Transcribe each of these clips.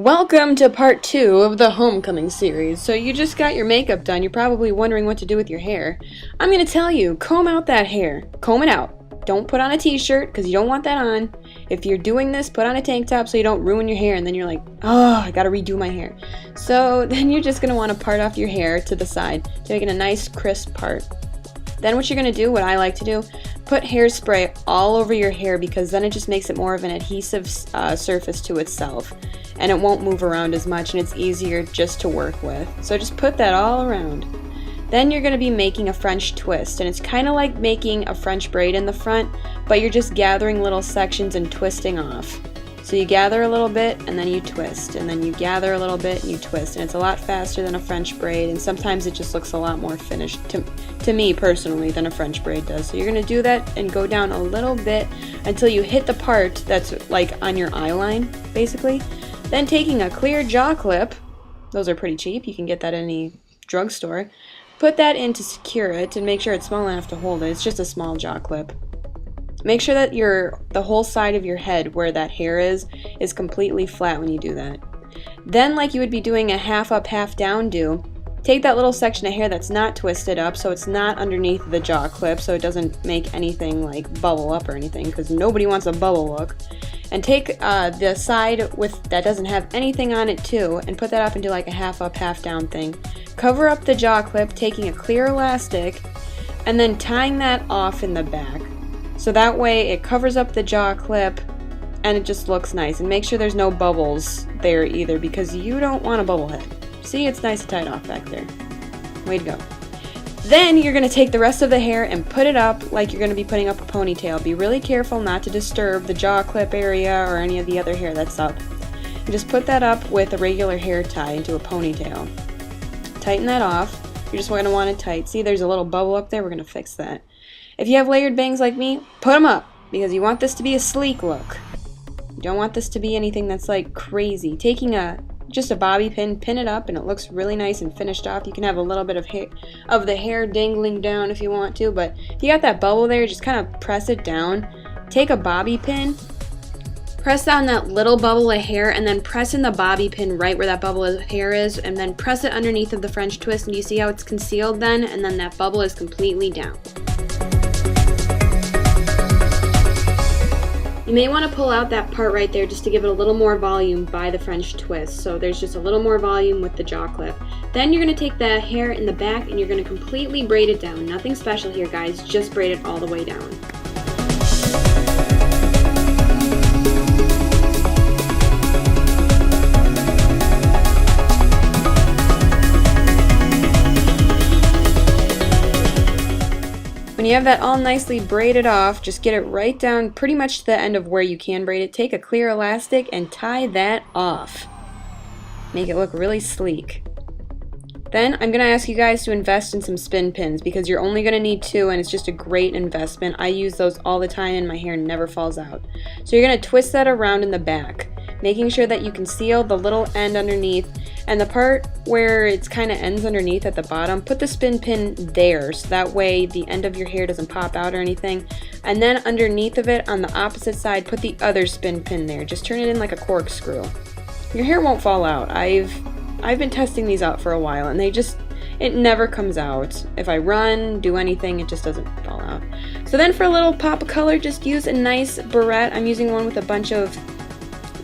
Welcome to part 2 of the homecoming series. So you just got your makeup done. You're probably wondering what to do with your hair. I'm going to tell you, comb out that hair. Comb it out. Don't put on a t-shirt because you don't want that on. If you're doing this, put on a tank top so you don't ruin your hair and then you're like, oh, I got to redo my hair. So then you're just going to want to part off your hair to the side to make it a nice crisp part. Then what you're going to do, what I like to do, put hairspray all over your hair because then it just makes it more of an adhesive surface to itself. And it won't move around as much and it's easier just to work with. So just put that all around. Then you're going to be making a French twist, and it's kind of like making a French braid in the front, but you're just gathering little sections and twisting off. So you gather a little bit and then you twist, and then you gather a little bit and you twist, and it's a lot faster than a French braid, and sometimes it just looks a lot more finished to me personally than a French braid does. So you're going to do that and go down a little bit until you hit the part that's like on your eye line, basically. Then taking a clear jaw clip, those are pretty cheap, you can get that at any drugstore, put that in to secure it and make sure it's small enough to hold it. It's just a small jaw clip. Make sure that the whole side of your head where that hair is completely flat when you do that. Then, like you would be doing a half up, half down do, take that little section of hair that's not twisted up so it's not underneath the jaw clip so it doesn't make anything like bubble up or anything because nobody wants a bubble look. And take the side that doesn't have anything on it too and put that up into like a half up, half down thing. Cover up the jaw clip, taking a clear elastic and then tying that off in the back. So that way it covers up the jaw clip and it just looks nice. And make sure there's no bubbles there either because you don't want a bubble head. See, it's nice and tied off back there. Way to go. Then you're going to take the rest of the hair and put it up like you're going to be putting up a ponytail. Be really careful not to disturb the jaw clip area or any of the other hair that's up. And just put that up with a regular hair tie into a ponytail. Tighten that off. You're just going to want it tight. See, there's a little bubble up there. We're going to fix that. If you have layered bangs like me, put them up because you want this to be a sleek look. You don't want this to be anything that's like crazy. Taking just a bobby pin, pin it up and it looks really nice and finished off. You can have a little bit of the hair dangling down if you want to, but if you got that bubble there, just kind of press it down. Take a bobby pin, press down that little bubble of hair and then press in the bobby pin right where that bubble of hair is and then press it underneath of the French twist and you see how it's concealed then and then that bubble is completely down. You may want to pull out that part right there just to give it a little more volume by the French twist. So there's just a little more volume with the jaw clip. Then you're going to take the hair in the back and you're going to completely braid it down. Nothing special here, guys. Just braid it all the way down. When you have that all nicely braided off, just get it right down pretty much to the end of where you can braid it. Take a clear elastic and tie that off. Make it look really sleek. Then I'm going to ask you guys to invest in some spin pins because you're only going to need 2 and it's just a great investment. I use those all the time and my hair never falls out. So you're going to twist that around in the back, making sure that you can seal the little end underneath and the part where it kind of ends underneath at the bottom, put the spin pin there so that way the end of your hair doesn't pop out or anything. And then underneath of it on the opposite side, put the other spin pin there. Just turn it in like a corkscrew. Your hair won't fall out. I've been testing these out for a while and it never comes out. If I run, do anything, it just doesn't fall out. So then for a little pop of color, just use a nice barrette. I'm using one with a bunch of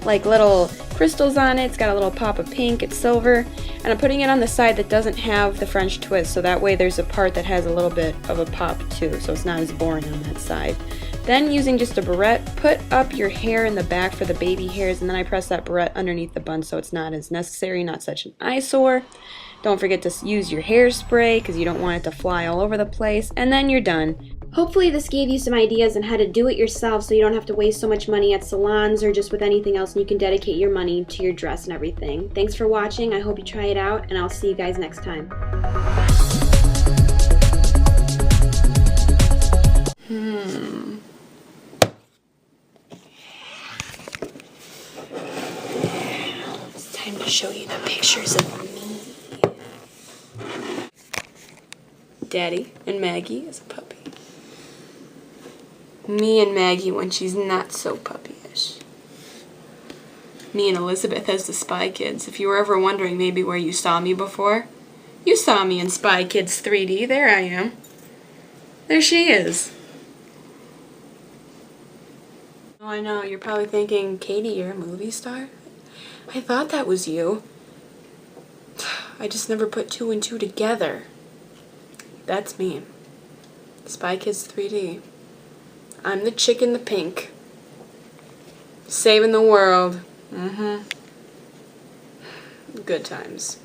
like little crystals on it. It's got a little pop of pink, it's silver, and I'm putting it on the side that doesn't have the French twist, so that way there's a part that has a little bit of a pop too, so it's not as boring on that side. Then using just a barrette, put up your hair in the back for the baby hairs, and then I press that barrette underneath the bun so it's not as necessary, not such an eyesore. Don't forget to use your hairspray because you don't want it to fly all over the place, and then you're done. Hopefully this gave you some ideas on how to do it yourself so you don't have to waste so much money at salons or just with anything else and you can dedicate your money to your dress and everything. Thanks for watching. I hope you try it out and I'll see you guys next time. It's time to show you the pictures of me. Daddy and Maggie as a puppy. Me and Maggie when she's not so puppyish. Me and Elizabeth as the Spy Kids. If you were ever wondering maybe where you saw me before, you saw me in Spy Kids 3D. There I am. There she is. Oh, I know. You're probably thinking, Katie, you're a movie star? I thought that was you. I just never put 2 and 2 together. That's me. Spy Kids 3D. I'm the chick in the pink. Saving the world. Good times.